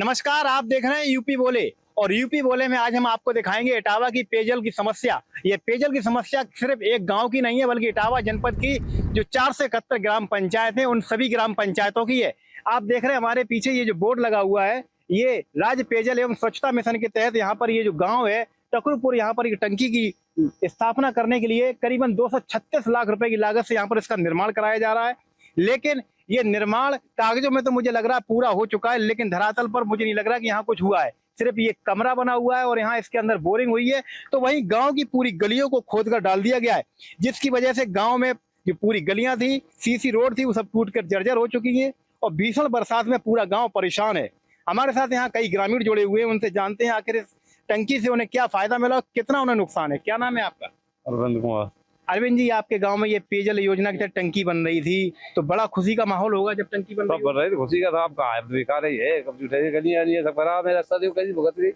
नमस्कार, आप देख रहे हैं यूपी बोले। और यूपी बोले में आज हम आपको दिखाएंगे इटावा की पेयजल की समस्या। ये पेयजल की समस्या सिर्फ एक गांव की नहीं है, बल्कि इटावा जनपद की जो 4 से 71 ग्राम पंचायत है, उन सभी ग्राम पंचायतों की है। आप देख रहे हैं हमारे पीछे ये जो बोर्ड लगा हुआ है, ये राज्य पेयजल एवं स्वच्छता मिशन के तहत यहाँ पर ये जो गाँव है टकरूपुर, यहाँ पर टंकी की स्थापना करने के लिए करीबन 236 लाख रुपए की लागत से यहाँ पर इसका निर्माण कराया जा रहा है। लेकिन ये निर्माण कागजों में तो मुझे लग रहा है पूरा हो चुका है, लेकिन धरातल पर मुझे नहीं लग रहा कि यहाँ कुछ हुआ है। सिर्फ ये कमरा बना हुआ है और यहाँ इसके अंदर बोरिंग हुई है, तो वहीं गांव की पूरी गलियों को खोदकर डाल दिया गया है, जिसकी वजह से गांव में जो पूरी गलियां थी, सीसी रोड थी, वो सब टूटकर जर्जर हो चुकी है और भीषण बरसात में पूरा गांव परेशान है। हमारे साथ यहाँ कई ग्रामीण जुड़े हुए हैं, उनसे जानते हैं आखिर इस टंकी से उन्हें क्या फायदा मिला और कितना उन्हें नुकसान है। क्या नाम है आपका? अरविंद कुमार। अरविंद जी, आपके गांव में ये पेयजल योजना की तहत टंकी बन रही थी, तो बड़ा खुशी का माहौल होगा जब टंकी बन सब बन रही थी, खुशी का था। आपका बेकार ही है, कब जुटे गली आ रही है, सब खराब है, रास्ता देखो कैसी भुगत रही।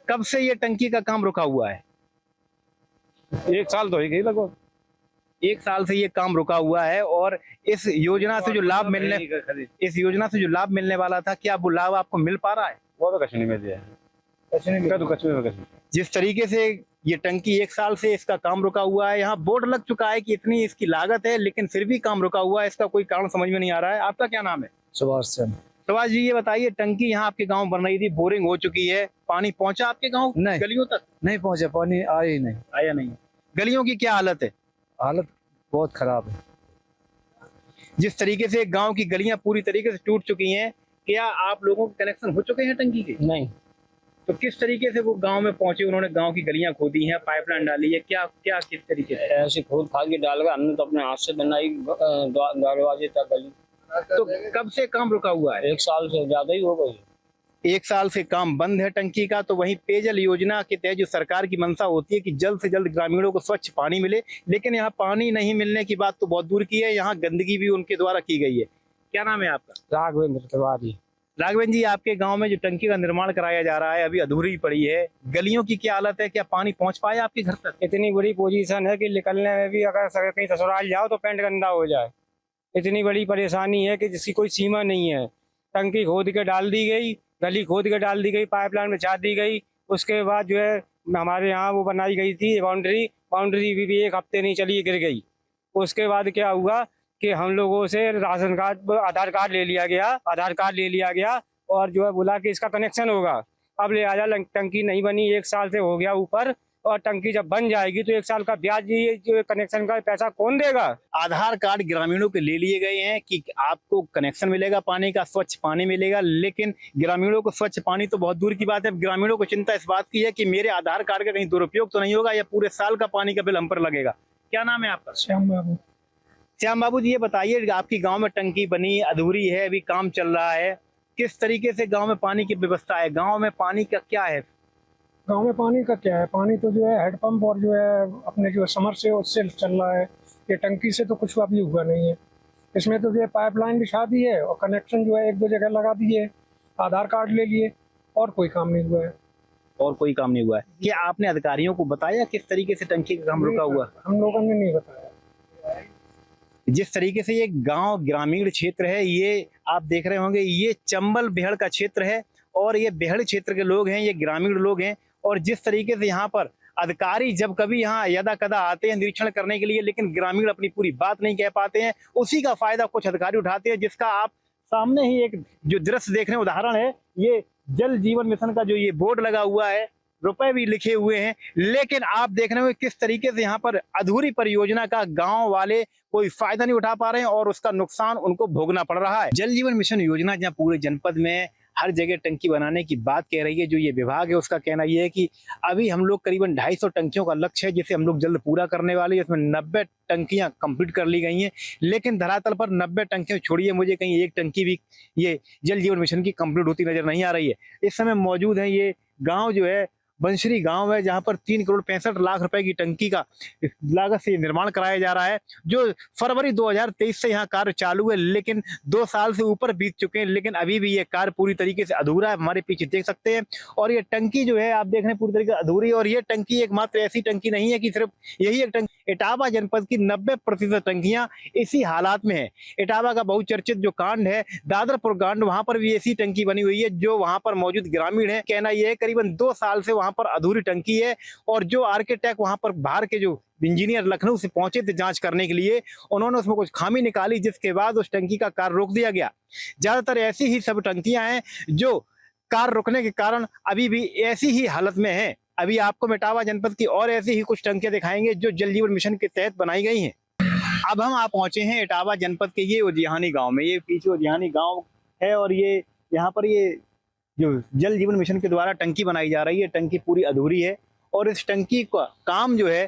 कब से ये टंकी का काम रुका हुआ है? 1 साल तो ही गई लगभग। 1 साल से ये काम रुका हुआ है। और इस योजना से जो लाभ मिलने वाला था, क्या वो लाभ आपको मिल पा रहा है? वो तो कछ नहीं मिल रहा। जिस तरीके से ये टंकी 1 साल से इसका काम रुका हुआ है, यहाँ बोर्ड लग चुका है कि इतनी इसकी लागत है, लेकिन फिर भी काम रुका हुआ है, इसका कोई कारण समझ में नहीं आ रहा है। आपका क्या नाम है? सुभाष चंद्र। सुभाष जी, ये बताइए, टंकी यहाँ आपके गांव बन रही थी, बोरिंग हो चुकी है, पानी पहुंचा आपके गांव नहीं, गलियों तक? नहीं पहुंचे, पानी आया ही नहीं। आया नहीं। गलियों की क्या हालत है? हालत बहुत खराब है। जिस तरीके से गांव की गलियां पूरी तरीके से टूट चुकी हैं, क्या आप लोगों के कनेक्शन हो चुके हैं टंकी के? नहीं। तो किस तरीके से वो गांव में पहुंचे? उन्होंने गांव की गलियां खोदी हैं, पाइपलाइन डाली है, क्या क्या किस तरीके से? ऐसे खोद खाद के डालकर हमने तो अपने हाथ से बनाई दरवाजे तक गली। तो कब से काम रुका हुआ है? 1 साल से ज्यादा ही हो गई। 1 साल से काम बंद है टंकी का। तो वहीं पेयजल योजना के तहत जो सरकार की मंशा होती है कि जल्द से जल्द ग्रामीणों को स्वच्छ पानी मिले, लेकिन यहाँ पानी नहीं मिलने की बात तो बहुत दूर की है, यहाँ गंदगी भी उनके द्वारा की गई है। क्या नाम है आपका? राघवेंद्र तिवारी। राघवेंद्र जी, आपके गांव में जो टंकी का निर्माण कराया जा रहा है अभी अधूरी पड़ी है, गलियों की क्या हालत है? क्या पानी पहुंच पाया आपके घर तक? इतनी बड़ी पोजीशन है कि निकलने में भी अगर कहीं ससुराल जाओ तो पेंट गंदा हो जाए। इतनी बड़ी परेशानी है कि जिसकी कोई सीमा नहीं है। टंकी खोद के डाल दी गई, गली खोद के डाल दी गई, पाइपलाइन बिछा दी गई। उसके बाद जो है हमारे यहाँ वो बनाई गई थी बाउंड्री भी 1 हफ्ते नहीं चली, गिर गई। उसके बाद क्या हुआ कि हम लोगों से राशन कार्ड, आधार कार्ड ले लिया गया और जो है बोला कि इसका कनेक्शन होगा। अब ले आजा, टंकी नहीं बनी, 1 साल से हो गया ऊपर, और टंकी जब बन जाएगी तो 1 साल का ब्याज, ये जो कनेक्शन का पैसा कौन देगा? आधार कार्ड ग्रामीणों के ले लिए गए हैं कि आपको कनेक्शन मिलेगा पानी का, स्वच्छ पानी मिलेगा, लेकिन ग्रामीणों को स्वच्छ पानी तो बहुत दूर की बात है। ग्रामीणों को चिंता इस बात की है कि मेरे आधार कार्ड का कहीं दुरुपयोग तो नहीं होगा या पूरे साल का पानी का बिल हम पर लगेगा। क्या नाम है आपका? श्याम बाबू। श्याम बाबू जी, ये बताइए, आपकी गांव में टंकी बनी, अधूरी है, अभी काम चल रहा है, किस तरीके से गांव में पानी की व्यवस्था है? गांव में पानी का क्या है? गांव में पानी का क्या है? पानी तो जो है हेडपंप और जो है अपने जो समर से उससे चल रहा है। ये टंकी से तो कुछ अभी हुआ नहीं है। इसमें तो जो है पाइपलाइन बिछा दी है और कनेक्शन जो है 1-2 जगह लगा दिए, आधार कार्ड ले लिए, और कोई काम नहीं हुआ है। और कोई काम नहीं हुआ है? क्या आपने अधिकारियों को बताया किस तरीके से टंकी का काम रुका हुआ? हम लोगों ने नहीं बताया। जिस तरीके से ये गांव ग्रामीण क्षेत्र है, ये आप देख रहे होंगे, ये चंबल बेहड़ का क्षेत्र है और ये बेहड़ क्षेत्र के लोग हैं, ये ग्रामीण लोग हैं। और जिस तरीके से यहाँ पर अधिकारी जब कभी यहाँ यदा कदा आते हैं निरीक्षण करने के लिए, लेकिन ग्रामीण अपनी पूरी बात नहीं कह पाते हैं, उसी का फायदा कुछ अधिकारी उठाते हैं, जिसका आप सामने ही एक जो दृश्य देख रहे हैं उदाहरण है। ये जल जीवन मिशन का जो ये बोर्ड लगा हुआ है, रुपए भी लिखे हुए हैं, लेकिन आप देख रहे हो किस तरीके से यहाँ पर अधूरी परियोजना का गांव वाले कोई फायदा नहीं उठा पा रहे हैं और उसका नुकसान उनको भोगना पड़ रहा है। जल जीवन मिशन योजना जहाँ पूरे जनपद में हर जगह टंकी बनाने की बात कह रही है, जो ये विभाग है उसका कहना यह है कि अभी हम लोग करीबन 250 टंकियों का लक्ष्य है, जिसे हम लोग जल्द पूरा करने वाले हैं। इसमें 90 टंकियां कंप्लीट कर ली गई हैं, लेकिन धरातल पर 90 टंकियां छोड़िए, मुझे कहीं एक टंकी भी ये जल जीवन मिशन की कंप्लीट होती नजर नहीं आ रही है। इस समय मौजूद है ये गाँव जो है बंसरी गांव है, जहां पर 3,65,00,000 रुपए की टंकी का लागत से निर्माण कराया जा रहा है, जो फरवरी 2023 से यहाँ कार्य चालू है, लेकिन 2 साल से ऊपर बीत चुके हैं, लेकिन अभी भी ये कार्य पूरी तरीके से अधूरा है। हमारे पीछे देख सकते हैं, और ये टंकी जो है आप देख रहे हैं पूरी तरीके से अधूरी है। और ये टंकी एकमात्र ऐसी टंकी नहीं है कि सिर्फ यही एक टंकी, इटावा जनपद की 90% टंकियां इसी हालात में है। इटावा का बहुचर्चित जो कांड है दादरपुर कांड, वहां पर भी ऐसी टंकी बनी हुई है। जो वहां पर मौजूद ग्रामीण है, कहना यह है करीबन 2 साल से वहां पर अधूरी टंकी है, और जो आर्किटेक्ट वहां पर बाहर के जो इंजीनियर लखनऊ से पहुंचे थे जांच करने के लिए, उन्होंने उसमें कुछ खामी निकाली, जिसके बाद उस टंकी का कार्य रोक दिया गया। ज्यादातर ऐसी ही सब टंकियां हैं जो कार्य रुकने के कारण अभी भी ऐसी ही हालत में है। अभी आपको इटावा जनपद की और ऐसी ही कुछ टंकियां दिखाएंगे जो जल जीवन मिशन के तहत बनाई गई हैं। अब हम आप पहुंचे हैं इटावा जनपद के ये उदियानी गांव में। ये पीछे उदियानी गांव है, और ये यहाँ पर ये जो जल जीवन मिशन के द्वारा टंकी बनाई जा रही है, टंकी पूरी अधूरी है। और इस टंकी का काम जो है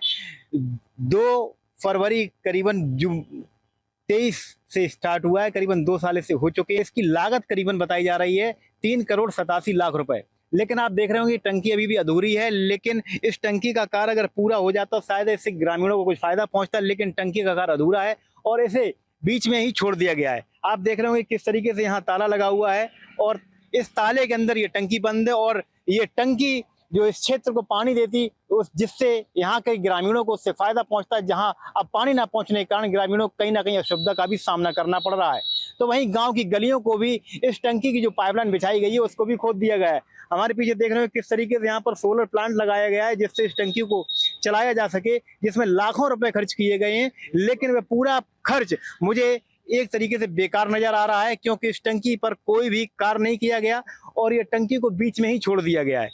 2 फरवरी करीबन 23 से स्टार्ट हुआ है, करीबन 2 साल से हो चुके हैं। इसकी लागत करीबन बताई जा रही है 3,87,00,000 रुपए। लेकिन आप देख रहे होंगे टंकी अभी भी अधूरी है, लेकिन इस टंकी का कार्य अगर पूरा हो जाता तो शायद इससे ग्रामीणों को कुछ फायदा पहुंचता, लेकिन टंकी का कार्य अधूरा है और इसे बीच में ही छोड़ दिया गया है। आप देख रहे होंगे किस तरीके से यहाँ ताला लगा हुआ है, और इस ताले के अंदर ये टंकी बंद है, और ये टंकी जो इस क्षेत्र को पानी देती, जिससे यहाँ के ग्रामीणों को उससे फायदा पहुंचता है। जहां अब पानी ना पहुंचने के कारण ग्रामीणों को कहीं ना कहीं असुविधा का भी सामना करना पड़ रहा है। तो वहीं गांव की गलियों को भी इस टंकी की जो पाइपलाइन बिछाई गई है उसको भी खोद दिया गया है। हमारे पीछे देख रहे हो किस तरीके से यहाँ पर सोलर प्लांट लगाया गया है, जिससे इस टंकी को चलाया जा सके, जिसमें लाखों रुपए खर्च किए गए हैं, लेकिन वह पूरा खर्च मुझे एक तरीके से बेकार नजर आ रहा है, क्योंकि इस टंकी पर कोई भी कार्य नहीं किया गया और ये टंकी को बीच में ही छोड़ दिया गया है।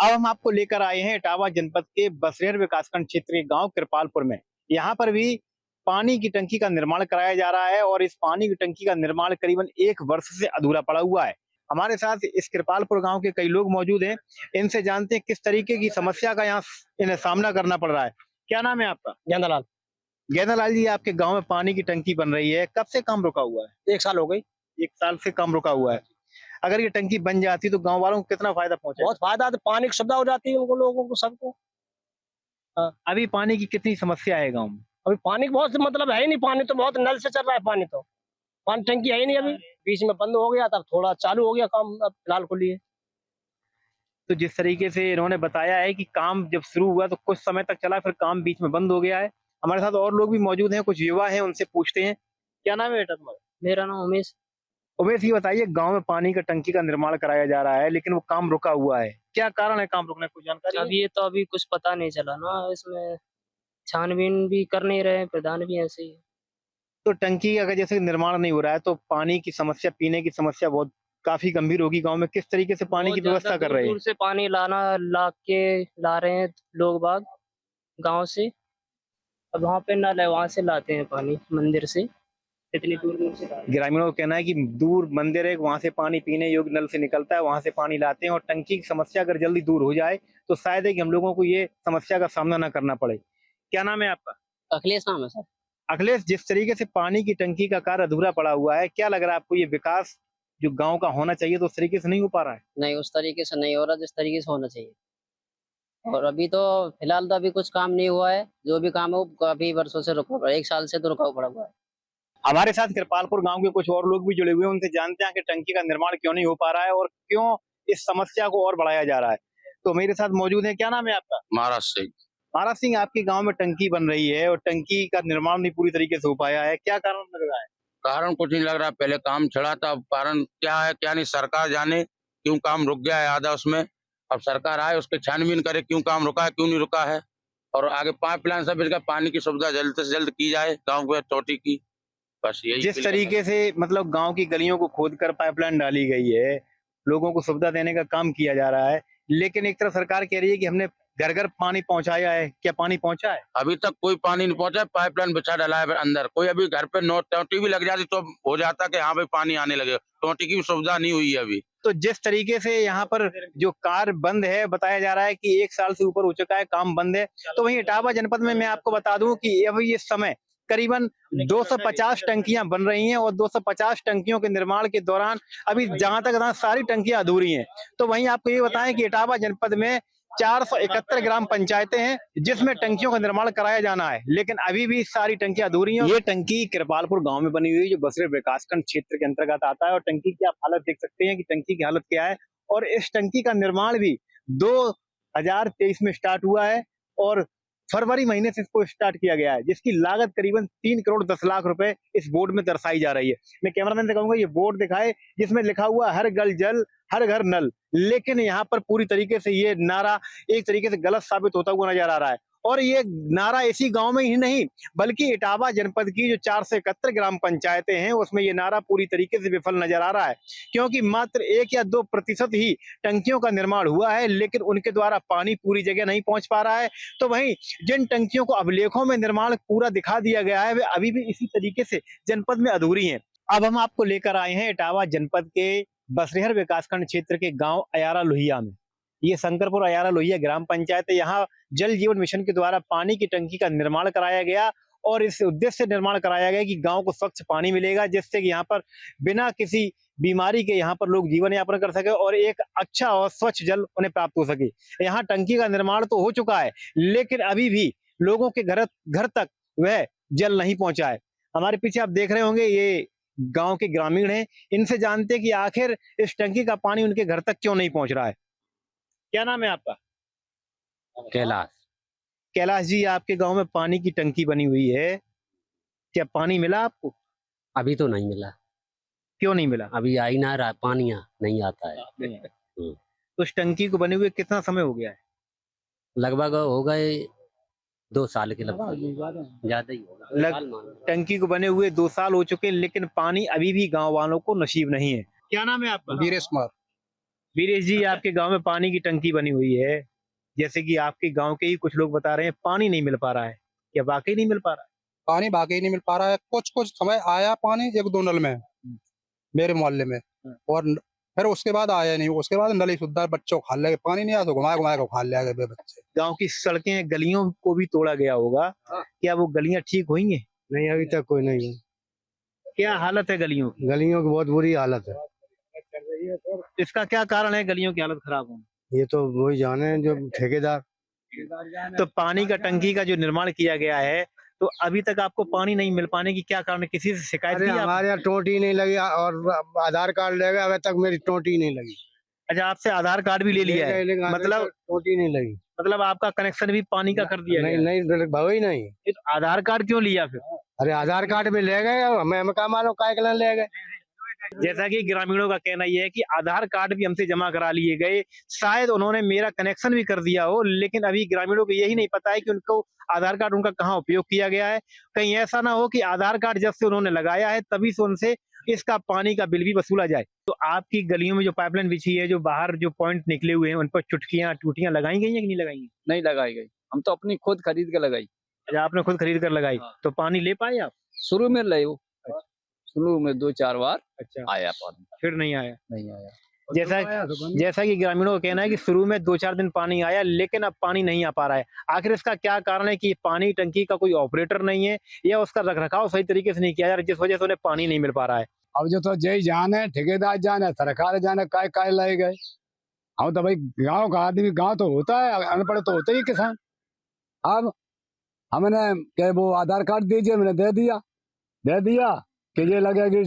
अब हम आपको लेकर आए हैं इटावा जनपद के बसरेर विकासखंड क्षेत्र के गांव कृपालपुर में। यहाँ पर भी पानी की टंकी का निर्माण कराया जा रहा है, और इस पानी की टंकी का निर्माण करीबन 1 वर्ष से अधूरा पड़ा हुआ है। हमारे साथ इस कृपालपुर गांव के कई लोग मौजूद हैं, इनसे जानते हैं किस तरीके की समस्या का यहाँ इन्हें सामना करना पड़ रहा है। क्या नाम है आपका? गेंदालाल। गेंदालाल जी, आपके गांव में पानी की टंकी बन रही है, कब से काम रुका हुआ है? 1 साल हो गई। 1 साल से काम रुका हुआ है। अगर ये टंकी बन जाती तो गांव वालों को कितना फायदा पहुंचे? बहुत फायदा, तो पानी की सुविधा हो जाती है उनको, लोगों को, सबको। अभी पानी की कितनी समस्या है गांव में? अभी पानी की बहुत मतलब है ही नहीं, पानी तो बहुत नल से चल रहा है, पानी टंकी है ही नहीं। अभी बीच में बंद हो गया, तब थोड़ा चालू हो गया काम, अब फिलहाल को लिए। तो जिस तरीके से इन्होंने बताया है कि काम जब शुरू हुआ तो कुछ समय तक चला, फिर काम बीच में बंद हो गया है। हमारे साथ और लोग भी मौजूद हैं, कुछ युवा हैं, उनसे पूछते हैं। क्या नाम है बेटा तुम्हारा? मेरा नाम उमेश। उमेश, ये बताइए, गांव में पानी का टंकी का निर्माण कराया जा रहा है, लेकिन वो काम रुका हुआ है, क्या कारण है काम रुकने की? कुछ जानकारी है? अभी ये तो अभी कुछ पता नहीं चला ना, इसमें छानबीन भी कर नहीं रहे, प्रधान भी ऐसे ही है। तो टंकी अगर जैसे निर्माण नहीं हो रहा है तो पानी की समस्या, पीने की समस्या बहुत काफी गंभीर होगी गांव में। किस तरीके से पानी की बहुत व्यवस्था ज्यादा कर रहे हैं? दूर से पानी ला रहे हैं लोग बाग गांव से। अब वहाँ पे नल है, वहां से लाते हैं पानी मंदिर से, इतनी दूर से लाते हैं। ग्रामीणों का कहना है कि दूर मंदिर है, वहां से पानी पीने योग्य नल से निकलता है, वहां से पानी लाते हैं, और टंकी की समस्या अगर जल्दी दूर हो जाए तो शायद है कि हम लोगों को ये समस्या का सामना ना करना पड़े। क्या नाम है आपका? अखिलेश नाम है सर। अखिलेश, जिस तरीके से पानी की टंकी का कार्य अधूरा पड़ा हुआ है, क्या लग रहा है आपको ये विकास जो गांव का होना चाहिए तो उस तरीके से नहीं हो पा रहा है? नहीं, उस तरीके से नहीं हो रहा जिस तरीके से होना चाहिए। और अभी तो फिलहाल तो अभी कुछ काम नहीं हुआ है, जो भी काम है वो काफी वर्षों से रुका हुआ है, 1 साल से तो रुका पड़ा हुआ है। हमारे साथ कृपालपुर गांव के कुछ और लोग भी जुड़े हुए हैं, उनसे जानते हैं कि टंकी का निर्माण क्यों नहीं हो पा रहा है और क्यों इस समस्या को और बढ़ाया जा रहा है। तो मेरे साथ मौजूद है, क्या नाम है आपका? महाराज सिंह। महाराज सिंह, आपके गांव में टंकी बन रही है और टंकी का निर्माण नहीं पूरी तरीके से हो पाया है, क्या कारण लग रहा है? कारण कुछ नहीं लग रहा, पहले काम चला था, अब कारण क्या है क्या नहीं, सरकार जाने क्यों काम रुक गया है आधा उसमें। अब सरकार आए, उसके छानबीन करे क्यों काम रुका है, क्यों नहीं रुका है, और आगे पाइपलाइन सब इसका पानी की सुविधा जल्द से जल्द की जाए गांव में, टोटी की, बस यही। जिस तरीके से मतलब गांव की गलियों को खोदकर पाइपलाइन डाली गई है, लोगों को सुविधा देने का काम किया जा रहा है, लेकिन एक तरफ सरकार कह रही है कि हमने घर घर पानी पहुंचाया है, क्या पानी पहुंचा है? अभी तक कोई पानी नहीं पहुंचा, पाइपलाइन बिछा डाला है अंदर, कोई अभी घर पे टोटी भी लग जाती तो हो जाता कि हाँ भाई पानी आने लगे, टोटी की सुविधा नहीं हुई है अभी। तो जिस तरीके से यहाँ पर जो कार्य बंद है, बताया जा रहा है कि 1 साल से ऊपर हो चुका है, काम बंद है। तो वहीं इटावा जनपद में मैं आपको बता दूं कि अभी इस समय करीबन 250 टंकियां बन रही हैं, और 250 टंकियों के निर्माण के दौरान अभी जहां तक सारी टंकियां अधूरी हैं। तो वहीं आपको ये बताएं कि इटावा जनपद में 471 ग्राम पंचायतें हैं जिसमें टंकियों का निर्माण कराया जाना है, लेकिन अभी भी सारी टंकियां अधूरी हैं। ये टंकी कृपालपुर गांव में बनी हुई है जो बसरेर विकासखंड क्षेत्र के अंतर्गत आता है और टंकी की आप हालत देख सकते हैं कि टंकी की हालत क्या है। और इस टंकी का निर्माण भी 2023 में स्टार्ट हुआ है और फरवरी महीने से इसको स्टार्ट किया गया है, जिसकी लागत करीबन 3 करोड़ 10 लाख रुपए इस बोर्ड में दर्शाई जा रही है। मैं कैमरामैन से कहूंगा ये बोर्ड दिखाए जिसमें लिखा हुआ हर घर जल हर घर नल, लेकिन यहाँ पर पूरी तरीके से ये नारा एक तरीके से गलत साबित होता हुआ नजर आ रहा है। और ये नारा इसी गांव में ही नहीं बल्कि इटावा जनपद की जो 471 ग्राम पंचायतें हैं उसमें ये नारा पूरी तरीके से विफल नजर आ रहा है, क्योंकि मात्र 1 या 2% ही टंकियों का निर्माण हुआ है, लेकिन उनके द्वारा पानी पूरी जगह नहीं पहुंच पा रहा है। तो वहीं जिन टंकियों को अभिलेखों में निर्माण पूरा दिखा दिया गया है वे अभी भी इसी तरीके से जनपद में अधूरी हैं। अब हम आपको लेकर आए हैं इटावा जनपद के बसरेहर विकासखंड क्षेत्र के गांव अयारा लोहिया में। ये शंकरपुर अयारा लोहिया ग्राम पंचायत है। यहाँ जल जीवन मिशन के द्वारा पानी की टंकी का निर्माण कराया गया और इस उद्देश्य से निर्माण कराया गया कि गांव को स्वच्छ पानी मिलेगा, जिससे कि यहाँ पर बिना किसी बीमारी के यहाँ पर लोग जीवन यापन कर सके और एक अच्छा और स्वच्छ जल उन्हें प्राप्त हो सके। यहाँ टंकी का निर्माण तो हो चुका है, लेकिन अभी भी लोगों के घर तक वह जल नहीं पहुंचा है। हमारे पीछे आप देख रहे होंगे ये गांव के ग्रामीण हैं, इनसे जानते हैं कि आखिर इस टंकी का पानी उनके घर तक क्यों नहीं पहुंच रहा है। क्या नाम है आपका? कैलाश। कैलाश जी, आपके गांव में पानी की टंकी बनी हुई है, क्या पानी मिला आपको? अभी तो नहीं मिला। क्यों नहीं मिला? अभी आ ही ना रहा, पानी नहीं आता है। तो इस टंकी को बने हुए कितना समय हो गया है? लगभग हो गए 2 साल के, लगभग ज्यादा ही होगा। टंकी को बने हुए 2 साल हो चुके हैं, लेकिन पानी अभी भी गांव वालों को नसीब नहीं है। क्या नाम है आपका? वीरेश कुमार। वीरेश जी, आपके गांव में पानी की टंकी बनी हुई है, जैसे कि आपके गांव के ही कुछ लोग बता रहे हैं पानी नहीं मिल पा रहा है, क्या वाकई नहीं मिल पा रहा है? पानी वाकई नहीं मिल पा रहा है। कुछ समय आया पानी 1-2 नल में मेरे मोहल्ले में, और फिर उसके बाद आया नहीं। उसके बाद नली सुद्धा बच्चों खा ले, पानी नहीं आया तो घुमा के खा लिया गए बच्चे। गांव की सड़कें गलियों को भी तोड़ा गया होगा, क्या वो गलियां ठीक हुई हैं? नहीं, अभी तक कोई नहीं है। क्या हालत है गलियों की? गलियों की बहुत बुरी हालत है। इसका क्या कारण है गलियों की हालत खराब होने? ये तो वही जाने जो ठेकेदार। तो पानी का टंकी का जो निर्माण किया गया है, तो अभी तक आपको पानी नहीं मिल पाने की क्या कारण है? किसी से शिकायत की? हमारे यहाँ टोटी नहीं लगी और आधार कार्ड ले गए, अभी तक मेरी टोटी नहीं लगी। अच्छा, आपसे आधार कार्ड भी ले लिया है, मतलब टोटी नहीं लगी। मतलब आपका कनेक्शन भी पानी का कर दिया नहीं गया? नहीं भाई नहीं। तो आधार कार्ड क्यों लिया फिर? अरे आधार कार्ड भी ले गए, हमें क्या मालूम काय के ले गए। जैसा कि ग्रामीणों का कहना यह है कि आधार कार्ड भी हमसे जमा करा लिए गए, शायद उन्होंने मेरा कनेक्शन भी कर दिया हो, लेकिन अभी ग्रामीणों को यही नहीं पता है कि उनको आधार कार्ड उनका कहाँ उपयोग किया गया है। कहीं ऐसा ना हो कि आधार कार्ड जब से उन्होंने लगाया है तभी से उनसे इसका पानी का बिल भी वसूला जाए। तो आपकी गलियों में जो पाइपलाइन बिछी है, जो बाहर जो पॉइंट निकले हुए हैं, उन पर चुटकियां टूटियां लगाई गई हैं कि नहीं लगाई गई? नहीं लगाई गई, हम तो अपनी खुद खरीद के लगाई। अच्छा, आपने खुद खरीद कर लगाई। तो पानी ले पाए आप? शुरू में ले वो, शुरू में 2-4 बार अच्छा, आया पानी, फिर नहीं आया। नहीं आया। जैसा कि ग्रामीणों का कहना है कि शुरू में 2-4 दिन पानी आया, लेकिन अब पानी नहीं आ पा रहा है। आखिर इसका क्या कारण है कि पानी टंकी का कोई ऑपरेटर नहीं है या उसका रखरखाव सही तरीके से नहीं किया जा रहा, जिस वजह से उन्हें पानी नहीं मिल पा रहा है? अब जो तो जय जाने, ठेकेदार जाने, सरकार जाने, काय लाए गए। हम तो भाई गांव का आदमी, गांव तो होता है, अनपढ़ तो होते ही किसान। अब हमने क्या वो आधार कार्ड दीजिए, मैंने दे दिया कि ये लगेगी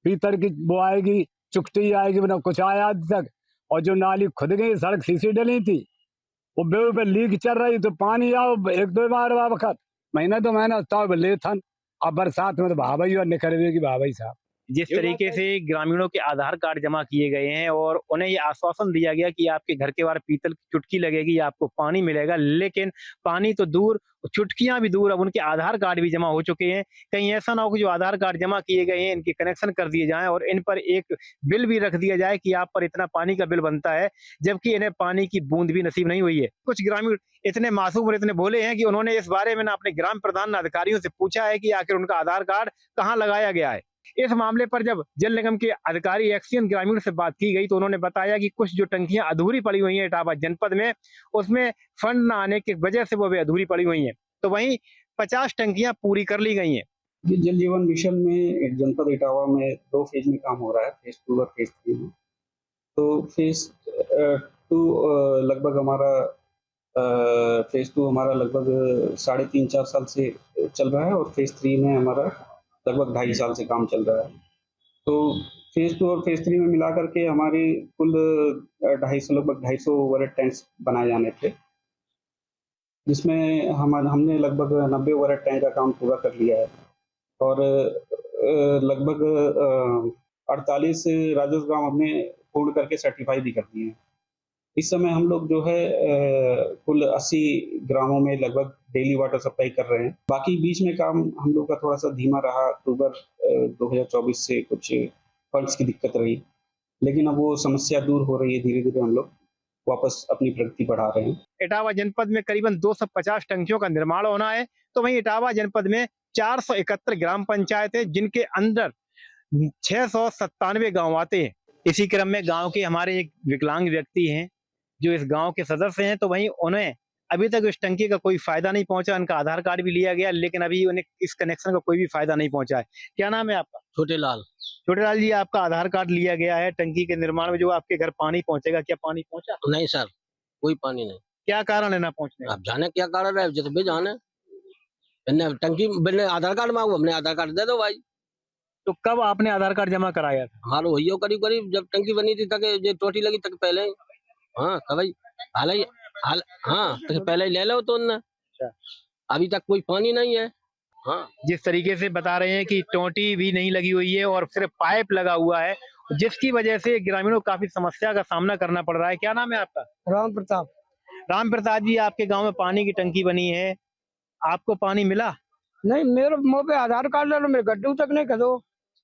पीतर की वो आएगी, चुकटी आएगी, मतलब कुछ आया आज तक। और जो नाली खुद गई, सड़क सीसी डली थी, वो बेव पे लीक चल रही, तो पानी आओ 1-2 बार वक्त, महीना 2 महीना तब ले थन। अब बरसात में तो भाई और निकलेगी भाई साहब। जिस तरीके से ग्रामीणों के आधार कार्ड जमा किए गए हैं और उन्हें ये आश्वासन दिया गया कि आपके घर के बाहर पीतल की चुटकी लगेगी, आपको पानी मिलेगा, लेकिन पानी तो दूर, चुटकियां भी दूर, अब उनके आधार कार्ड भी जमा हो चुके हैं। कहीं ऐसा ना हो कि जो आधार कार्ड जमा किए गए हैं इनके कनेक्शन कर दिए जाएं और इन पर एक बिल भी रख दिया जाए कि आप पर इतना पानी का बिल बनता है, जबकि इन्हें पानी की बूंद भी नसीब नहीं हुई है। कुछ ग्रामीण इतने मासूम और इतने भोले हैं कि उन्होंने इस बारे में ना अपने ग्राम प्रधान अधिकारियों से पूछा है कि आखिर उनका आधार कार्ड कहाँ लगाया गया है। इस मामले पर जब जल निगम के अधिकारी एक्सियन ग्रामीण से बात की गई तो उन्होंने बताया कि कुछ जो टंकियां अधूरी पड़ी हुई हैं इटावा जनपद में, उसमें फंड न आने की वजह से वो भी अधूरी पड़ी हुई हैं। तो वहीं 50 टंकियां पूरी कर ली गई हैं। जल जीवन मिशन में जनपद इटावा में 2 फेज में काम हो रहा है, फेज 2 और फेज 3 में। तो फेज लगभग हमारा फेज़ 2 हमारा लगभग 3.5-4 साल से चल रहा है, और फेज़ 3 में हमारा लगभग 2.5 साल से काम चल रहा है। तो फेज़ 2 और फेज़ 3 में मिला करके हमारी कुल लगभग 250 ओवरहेड टैंक्स बनाए जाने थे, जिसमें हमने लगभग 90 ओवरहेड टैंक का काम पूरा कर लिया है, और लगभग 48 राजस्व ग्राम हमने पूर्ण करके सर्टिफाई भी कर दिए हैं। इस समय हम लोग जो है कुल 80 ग्रामों में लगभग डेली वाटर सप्लाई कर रहे हैं। बाकी बीच में काम हम लोग का थोड़ा सा धीमा रहा, अक्टूबर 2024 से कुछ फंड्स की दिक्कत रही, लेकिन अब वो समस्या दूर हो रही है। धीरे धीरे हम लोग वापस अपनी प्रगति बढ़ा रहे हैं। इटावा जनपद में करीबन 250 टंकियों का निर्माण होना है, तो वहीं इटावा जनपद में 471 ग्राम पंचायत है, जिनके अंदर 697 गांव आते हैं। इसी क्रम में गांव के हमारे एक विकलांग व्यक्ति हैं जो इस गांव के सदस्य हैं, तो वहीं उन्हें अभी तक इस टंकी का कोई फायदा नहीं पहुंचा। उनका आधार कार्ड भी लिया गया, लेकिन अभी उन्हें इस कनेक्शन का कोई भी फायदा नहीं पहुंचा है। क्या नाम है आपका? छोटेलाल। छोटेलाल जी, आपका आधार कार्ड लिया गया है, टंकी के निर्माण में जो आपके घर पानी पहुंचेगा, क्या पानी पहुंचा? नहीं सर, कोई पानी नहीं। क्या कारण है ना पहुंचने का? आप जाने क्या कारण है, जैसे भी जाने टंकी मैंने आधार कार्ड मांगू, हमने आधार कार्ड दे दो भाई। तो कब आपने आधार कार्ड जमा कराया था? हमारा वही हो करीब करीब जब टंकी बनी थी तक, ये टोटी लगी तक पहले ही। हाँ भाई, हाँ तो पहले ही ले लो तो उनने। अभी तक कोई पानी नहीं है। हाँ, जिस तरीके से बता रहे हैं कि टोटी भी नहीं लगी हुई है और सिर्फ पाइप लगा हुआ है, जिसकी वजह से ग्रामीणों को काफी समस्या का सामना करना पड़ रहा है। क्या नाम है आपका? राम प्रताप। राम प्रताप जी, आपके गांव में पानी की टंकी बनी है, आपको पानी मिला? नहीं, मेरे मुंह पे आधार कार्ड ले लो, मेरे गड्ढू तक नहीं कदो।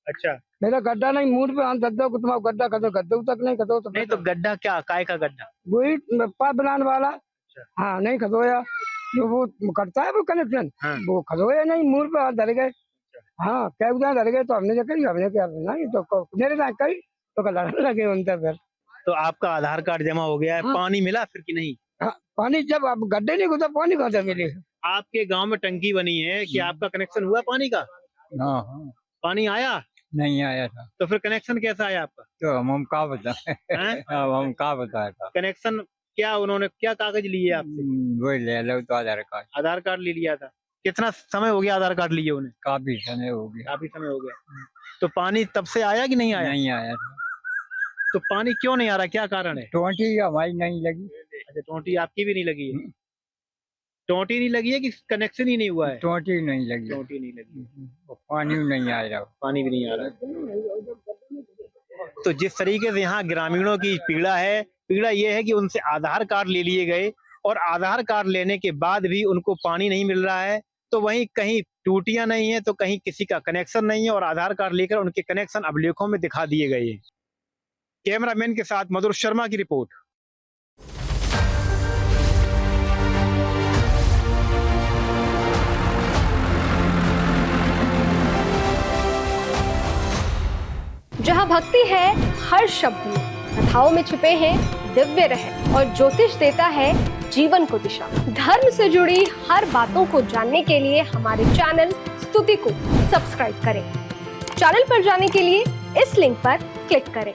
अच्छा, मेरा गड्ढा नहीं, मुंह पे हाथ दो, तुम्हारा गड्ढा कदो, गड्ढू तक नहीं कदो। तो नहीं तो गड्ढा क्या, काय का गड्ढा? वही पाइप बनाने वाला। हाँ, नहीं खदोया, जो वो करता है वो कनेक्शन, वो खदोया नहीं, मुंह पे हाथ धर गए। हाँ, क्या धर गए, तो हमने क्या नहीं, तो मेरे साथ कही तो लड़ने लगे उनसे। फिर तो आपका आधार कार्ड जमा हो गया है। हाँ। पानी मिला फिर कि नहीं? हाँ, पानी जब आप गड्ढे नहीं घुसा, पानी कहाँ से मिले? आपके गांव में टंकी बनी है, कि आपका कनेक्शन हुआ पानी का? हाँ, पानी आया? नहीं आया था। तो फिर कनेक्शन कैसा आया आपका? तो हम का बताए, हम का बताया था। कनेक्शन क्या, उन्होंने क्या कागज लिए आपसे? वही ले लो तो आधार कार्ड। आधार कार्ड ले लिया था। कितना समय हो गया आधार कार्ड लिए उन्हें? काफी समय हो गया। काफी समय हो गया। तो पानी तब से आया कि नहीं आया? नहीं आया था। तो पानी क्यों नहीं आ रहा, क्या कारण है? टोटी हमारी नहीं लगी। अच्छा, टोटी आपकी भी नहीं लगी है? टोटी नहीं लगी है कि कनेक्शन ही नहीं हुआ है? टोटी नहीं लगी। टोटी नहीं लगी, पानी नहीं आ रहा। पानी भी नहीं आ रहा। तो जिस तरीके से यहाँ ग्रामीणों की पीड़ा है, पीड़ा ये है कि उनसे आधार कार्ड ले लिए गए और आधार कार्ड लेने के बाद भी उनको पानी नहीं मिल रहा है। तो वहीं कहीं टूटियां नहीं है, तो कहीं किसी का कनेक्शन नहीं है, और आधार कार्ड लेकर उनके कनेक्शन अभिलेखों में दिखा दिए गए हैं। कैमरामैन के साथ मधुर शर्मा की रिपोर्ट। जहाँ भक्ति है हर शब्द में, कथाओं में छुपे हैं दिव्य रहस्य, और ज्योतिष देता है जीवन को दिशा। धर्म से जुड़ी हर बातों को जानने के लिए हमारे चैनल स्तुति को सब्सक्राइब करें। चैनल पर जाने के लिए इस लिंक पर क्लिक करें।